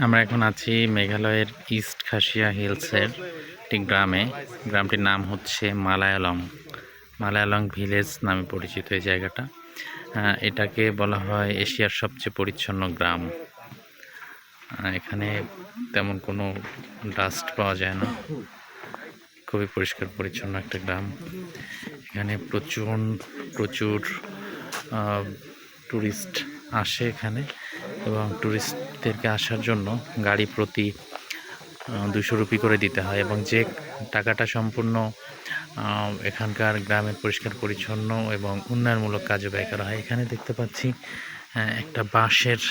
আমরা এখন আছি মেঘালয়ের ইস্ট খাসিয়া হিলসের একটি গ্রামে। গ্রামটির নাম হচ্ছে মালায়ালং। মালায়ালং ভিলেজ নামে পরিচিত এই জায়গাটা। এটাকে বলা হয় এশিয়ার সবচেয়ে পরিচ্ছন্ন গ্রাম। এখানে তেমন কোনো ডাস্ট পাওয়া যায় না, খুবই পরিষ্কার পরিচ্ছন্ন একটা গ্রাম। এখানে প্রচুর টুরিস্ট আসে এখানে, এবং টুরিস্টদেরকে আসার জন্য গাড়ি প্রতি 200 রুপি করে দিতে হয়, এবং যে টাকাটা সম্পূর্ণ এখানকার গ্রামের পরিষ্কার পরিচ্ছন্ন এবং উন্নয়নমূলক কাজে ব্যয় করা হয়। এখানে দেখতে পাচ্ছি একটা বাঁশের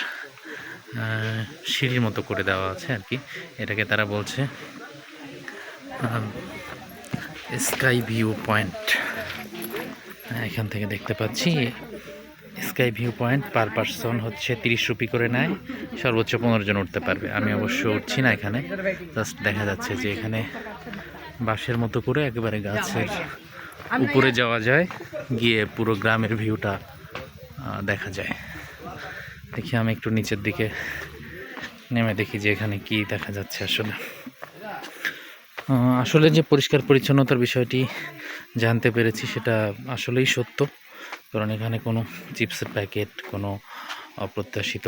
সিঁড়ির মতো করে দেওয়া আছে আর কি। এটাকে তারা বলছে স্কাই ভিউ পয়েন্ট। এখান থেকে দেখতে পাচ্ছি sky view point per person হচ্ছে 30 রুপি করে নেয়, সর্বোচ্চ 15 জন উঠতে পারবে। আমি অবশ্য উঠছি না, এখানে জাস্ট দেখা যাচ্ছে যে এখানে বাঁশের মতো করে একেবারে গাছের উপরে যাওয়া যায়, গিয়ে পুরো গ্রামের ভিউটা দেখা যায়। দেখি আমি একটু নিচের দিকে নেমে দেখি যে এখানে কি দেখা যাচ্ছে। আসলে যে পরিষ্কার পরিচ্ছন্নতার বিষয়টি জানতে পেরেছি সেটা আসলেই সত্য, কারণ এখানে কোনো চিপসের প্যাকেট, কোনো অপ্রত্যাশিত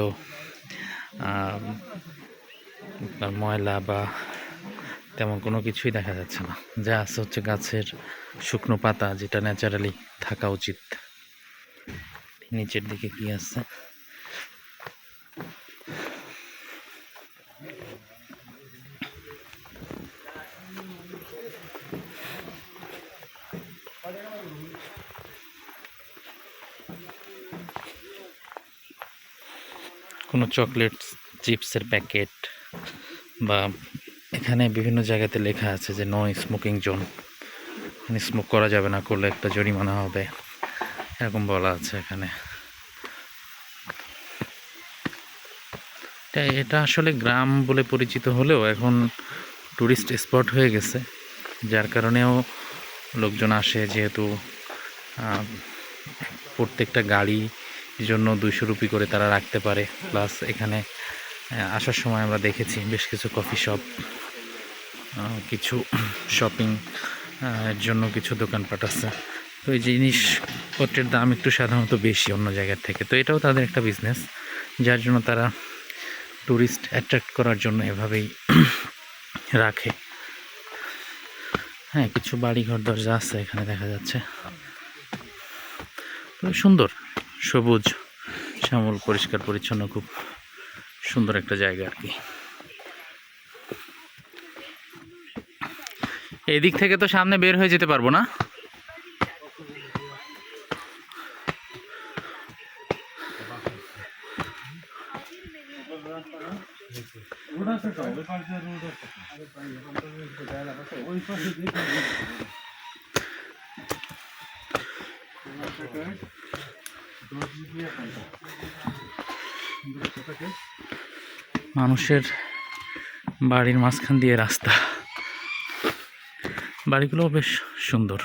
ময়লা বা তেমন কোনো কিছুই দেখা যাচ্ছে না। যা আছে হচ্ছে গাছের শুকনো পাতা, যেটা ন্যাচারালি থাকা উচিত। নিচের দিকে কি আছে, কোনো চকলেট চিপসের প্যাকেট, বা এখানে বিভিন্ন জায়গাতে লেখা আছে যে নো স্মোকিং জোন, মানে স্মোক করা যাবে না, করলে একটা জরিমানা হবে, এরকম বলা আছে এখানে। এটা আসলে গ্রাম বলে পরিচিত হলেও এখন টুরিস্ট স্পট হয়ে গেছে, যার কারণেও লোকজন আসে। যেহেতু প্রত্যেকটা গাড়ির জন্য 200 রুপি করে তারা রাখতে পারে। প্লাস এখানে আসার সময় আমরা দেখেছি বেশ কিছু কফি শপ, কিছু শপিং এর জন্য কিছু দোকানপাট আছে। তো এই জিনিসপত্রের দাম একটু সাধারণত বেশি অন্য জায়গার থেকে। তো এটাও তাদের একটা বিজনেস, যার জন্য তারা টুরিস্ট অ্যাট্রাক্ট করার জন্য এভাবেই রাখে। হ্যাঁ, কিছু বাড়িঘর দরজা আছে এখানে দেখা যাচ্ছে। খুব সুন্দর, সবুজ শ্যামল, পরিষ্কার পরিচ্ছন্ন, খুব সুন্দর একটা জায়গা আর কি। এই দিক থেকে তো সামনে বের হয়ে যেতে পারবো না। মানুষের বাড়ির মাঝখান দিয়ে রাস্তা, বাড়িগুলো বেশ সুন্দর,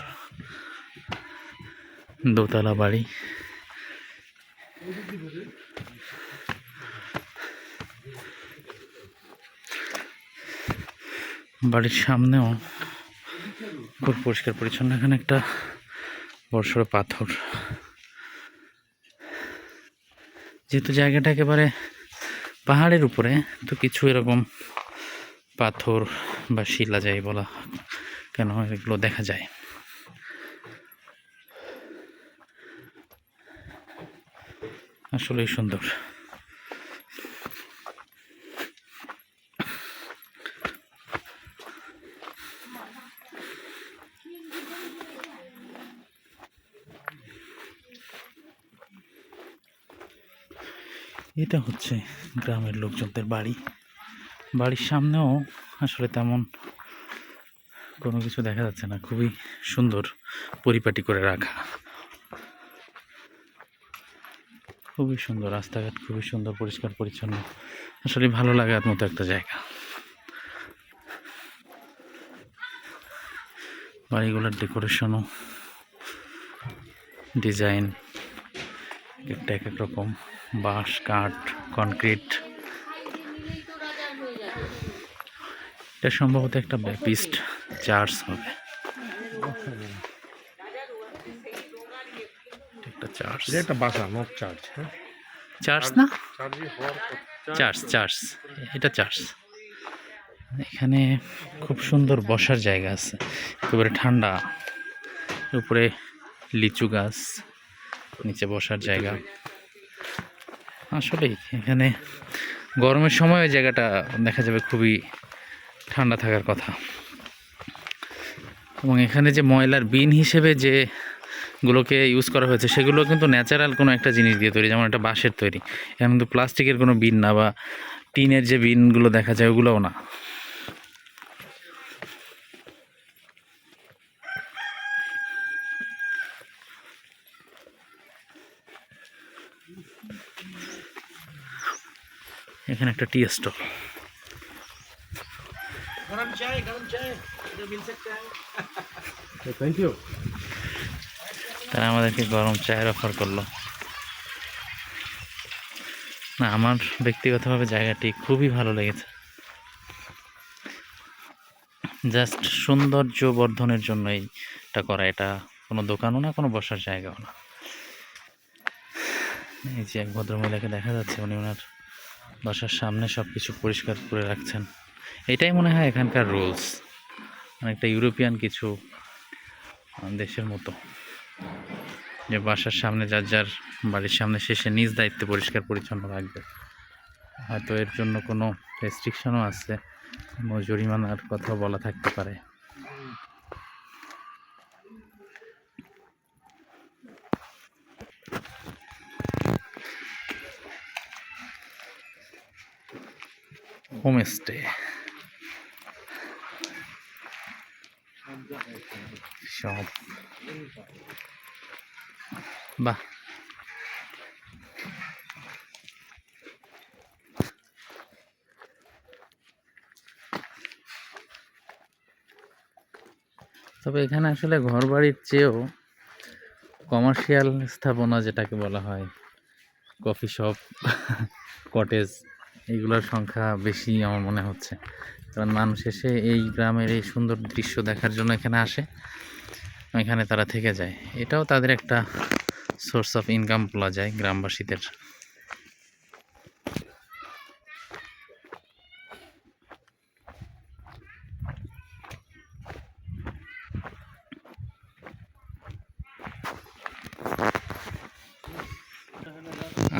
দোতলা বাড়ি। বাড়ির সামনেও খুব পরিষ্কার পরিচ্ছন্ন। এখানে একটা বড়সড় পাথর, যেহেতু জায়গাটা একেবারে পাহাড়ের উপরে, তো কিছু এরকম পাথর বা শিলা যাই বলা কেন, এগুলো দেখা যায়। আসলেই সুন্দর। এটা হচ্ছে গ্রামের লোকজনদের বাড়ি। বাড়ির সামনেও আসলে তেমন কোনো কিছু দেখা যাচ্ছে না, খুবই সুন্দর পরিপাটি করে রাখা, খুবই সুন্দর রাস্তাঘাট, খুবই সুন্দর পরিষ্কার পরিচ্ছন্ন। আসলে ভালো লাগার মতো একটা জায়গা। বাড়িগুলোর ডেকোরেশনও, ডিজাইন একটা এক এক রকম, বাঁশ, কাঠ, কনক্রিট, এটা সম্ভবত একটা ব্যাপিস্ট চার্চ হবে। এটা একটা চার্চ। এটা একটা বাসা, নট চার্চ। হ্যাঁ, চার্চ না, চার্চই হওয়ার চার্চ চার্চ, এটা চার্চ। এখানে খুব সুন্দর বসার জায়গা আছে, একেবারে ঠান্ডা, উপরে লিচু গাছ, নিচে বসার জায়গা। আসলেই এখানে গরমের সময় ওই জায়গাটা দেখা যাবে খুবই ঠান্ডা থাকার কথা। এবং এখানে যে ময়লার বিন হিসেবে যেগুলোকে ইউজ করা হয়েছে সেগুলো কিন্তু ন্যাচারাল কোনো একটা জিনিস দিয়ে তৈরি, যেমন একটা বাঁশের তৈরি। এখানে কিন্তু প্লাস্টিকের কোনো বিন না, বা টিনের যে বিনগুলো দেখা যায় ওগুলোও না। এখানে একটা টি স্টল। Thank you. তারা আমাদেরকে গরম চায়ের অফার করলো। না, আমার ব্যক্তিগতভাবে জায়গাটি খুবই ভালো লেগেছে। জাস্ট সৌন্দর্য বর্ধনের জন্যই এটা করা। এটা কোনো দোকানও না, কোনো বসার জায়গাও না। এই যে এক ভদ্রমহিলাকে দেখা যাচ্ছে, উনি ওনার বাসার সামনে সব কিছু পরিষ্কার করে রাখছেন। এটাই মনে হয় এখানকার রুলস, অনেকটা ইউরোপিয়ান কিছু দেশের মতো, যে বাসার সামনে যার যার বাড়ির সামনে শেষে নিজ দায়িত্বে পরিষ্কার পরিচ্ছন্ন রাখবে। হয়তো এর জন্য কোনো রেস্ট্রিকশনও আছে, কোনো জরিমানার কথাও বলা থাকতে পারে। হোমস্টে সব, বাহ। তবে এখানে আসলে ঘরবাড়ির চেয়েও কমার্শিয়াল স্থাপনা, যেটাকে বলা হয় কফি শপ, কটেজ, এইগুলোর সংখ্যা বেশি আমার মনে হচ্ছে। কারণ মানুষ এসে এই গ্রামের এই সুন্দর দৃশ্য দেখার জন্য এখানে আসে, এখানে তারা থেকে যায়। এটাও তাদের একটা সোর্স অফ ইনকাম বলা যায় গ্রামবাসীদের।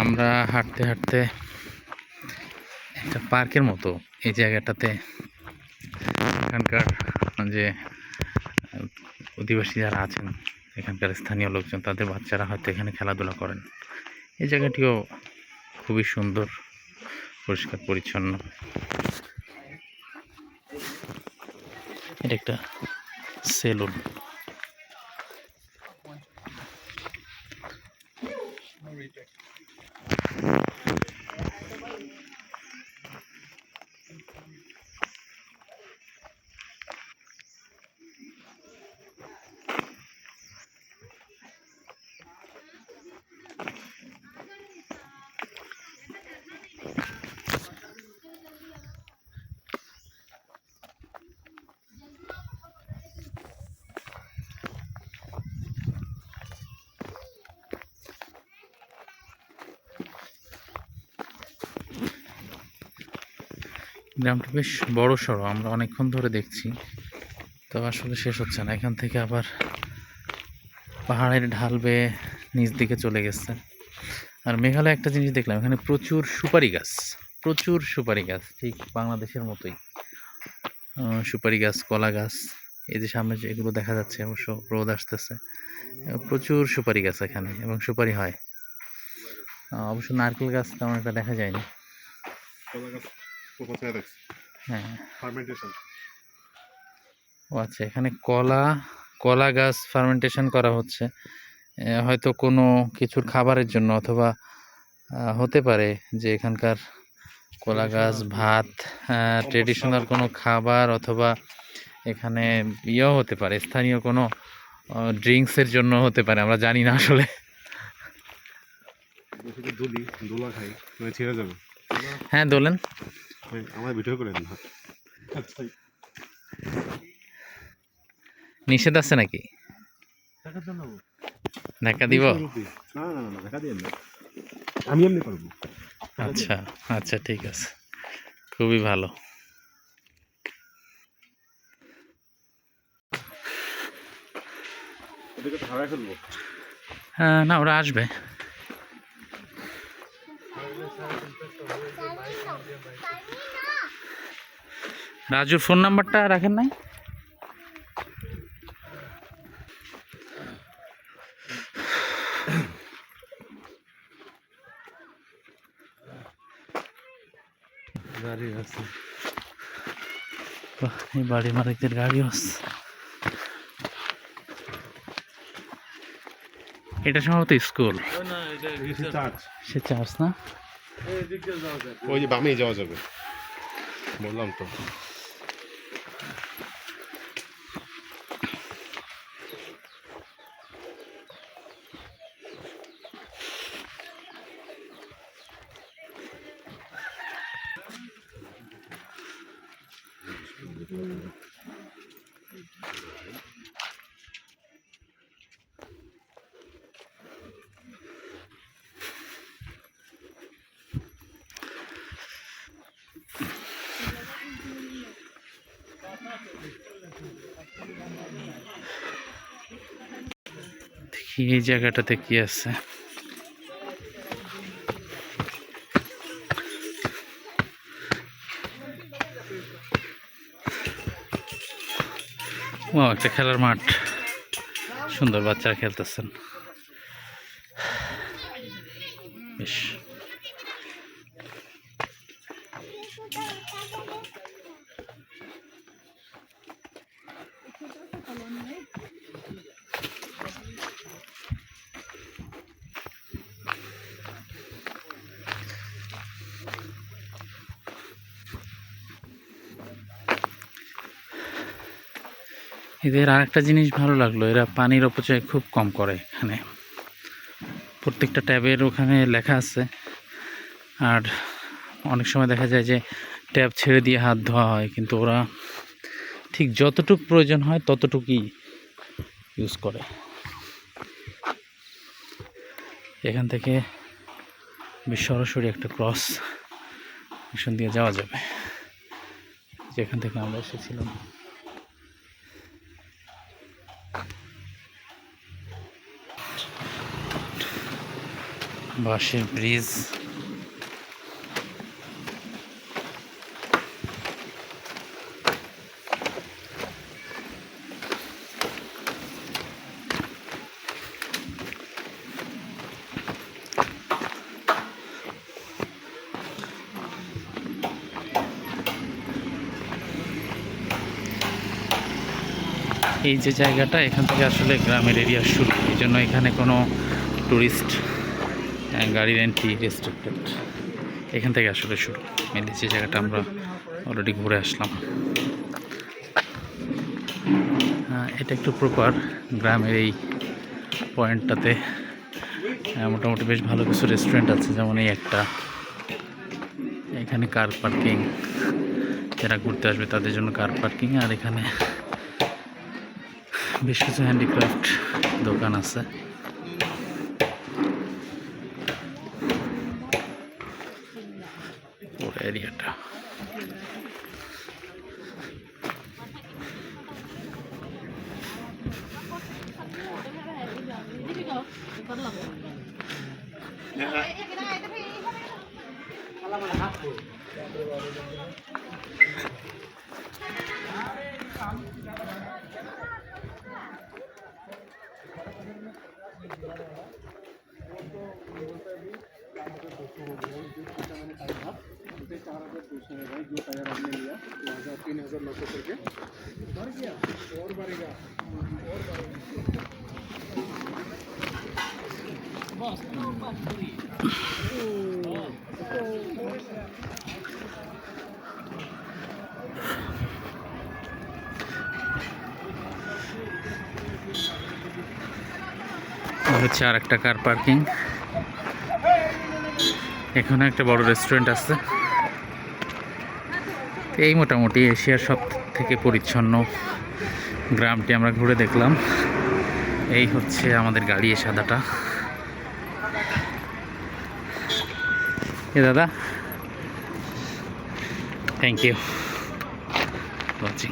আমরা হাঁটতে হাঁটতে একটা পার্কের মতো এই জায়গাটাতে, এখানকার যে অধিবাসী যারা আছেন, এখানকার স্থানীয় লোকজন, তাদের বাচ্চারা হয়তো এখানে খেলাধুলা করেন। এই জায়গাটিও খুবই সুন্দর, পরিষ্কার পরিচ্ছন্ন। এটা একটা সেলুন। গ্রামটা বেশ বড় সড়ো, আমরা অনেকক্ষণ ধরে দেখছি, তো আসলে শেষ হচ্ছে না। এখান থেকে আবার পাহাড়ের ঢাল বেয়ে নিচ দিকে চলে গেছে। আর মেঘালয় একটা জিনিস দেখলাম, এখানে প্রচুর সুপারি গাছ, প্রচুর সুপারি গাছ, ঠিক বাংলাদেশের মতোই। সুপারি গাছ, কলা গাছ, এই যে সামনে যেগুলো দেখা যাচ্ছে, অবশ্য রোদ আসতেছে, প্রচুর সুপারি গাছ এখানে, এবং সুপারি হয়। অবশ্য নারকেল গাছ তেমন একটা দেখা যায়নি। হ্যাঁ, ও আচ্ছা, এখানে কলা গাছ ফার্মেন্টেশন করা হচ্ছে, হয়তো কোনো কিছুর খাবারের জন্য, অথবা হতে পারে যে এখানকার কলা গাছ ভাত ট্রেডিশনাল কোনো খাবার, অথবা এখানে ইয়েও হতে পারে, স্থানীয় কোনো ড্রিঙ্কসের জন্য হতে পারে, আমরা জানি না আসলে। হ্যাঁ, দোলেন, আমার ভিডিও করেন না। নিষেধ আছে নাকি? টাকা তো নেবো। ধাক্কা দিব? না না না টাকা দিয়ে না, আমি এমনি করবো। আচ্ছা আচ্ছা, ঠিক আছে, খুবই ভালো। ওদেরকে তো হারাই ফেলবো। না, ওরা আসবে। রাজুর ফোন নাম্বারটা রাখেন নাই? গাড়ি আছে। বাহ, এই বাড়ি মালিকদের গাড়িও আছে। এটা সম্ভবত স্কুল। না এটা চার্জ। সে চার্জ না? ওই যে বামে যাওয়া যাবে, বললাম তো। দেখি এই জায়গাটাতে কি আছে। ও, একটা খেলার মাঠ, সুন্দর, বাচ্চারা খেলতেছেন বেশ। এদের আরেকটা জিনিস ভালো লাগলো, এরা পানির অপচয় খুব কম করে। এখানে প্রত্যেকটা ট্যাবের ওখানে লেখা আছে, আর অনেক সময় দেখা যায় যে ট্যাব ছেড়ে দিয়ে হাত ধোয়া হয়, কিন্তু ওরা ঠিক যতটুকু প্রয়োজন হয় ততটুকুই ইউজ করে। এখান থেকে বেশ সরাসরি একটা ক্রস মিশন দিয়ে যাওয়া যাবে, যেখান থেকে আমরা এসেছিলাম। বাঁশের ব্রিজ, এই যে জায়গাটা, এখান থেকে আসলে গ্রামের এরিয়া শুরু, এই জন্য এখানে কোনো টুরিস্ট গাড়ির এন্ট্রি রেস্ট্রিক্টেড। এখান থেকে আসলে শুরু মেনলি, যে জায়গাটা আমরা অলরেডি ঘুরে আসলাম। এটা একটু প্রপার গ্রামের এই পয়েন্টটাতে মোটামুটি বেশ ভালো কিছু রেস্টুরেন্ট আছে, যেমন এই একটা। এখানে কার পার্কিং, যারা ঘুরতে আসবে তাদের জন্য কার পার্কিং। আর এখানে বেশ কিছু হ্যান্ডিক্রাফট দোকান আছে। পুরো এরিয়াটা जो टायर हमने लिया 3,900 करके बढ़ गया और बढ़ेगा और হচ্ছে আর একটা কার পার্কিং। এখানে একটা বড় রেস্টুরেন্ট আছে। এই মোটামুটি এশিয়ার সব থেকে পরিচ্ছন্ন গ্রামটি আমরা ঘুরে দেখলাম। এই হচ্ছে আমাদের গাড়ি সাদাটা। এ দাদা, থ্যাংক ইউ ওয়াচিং।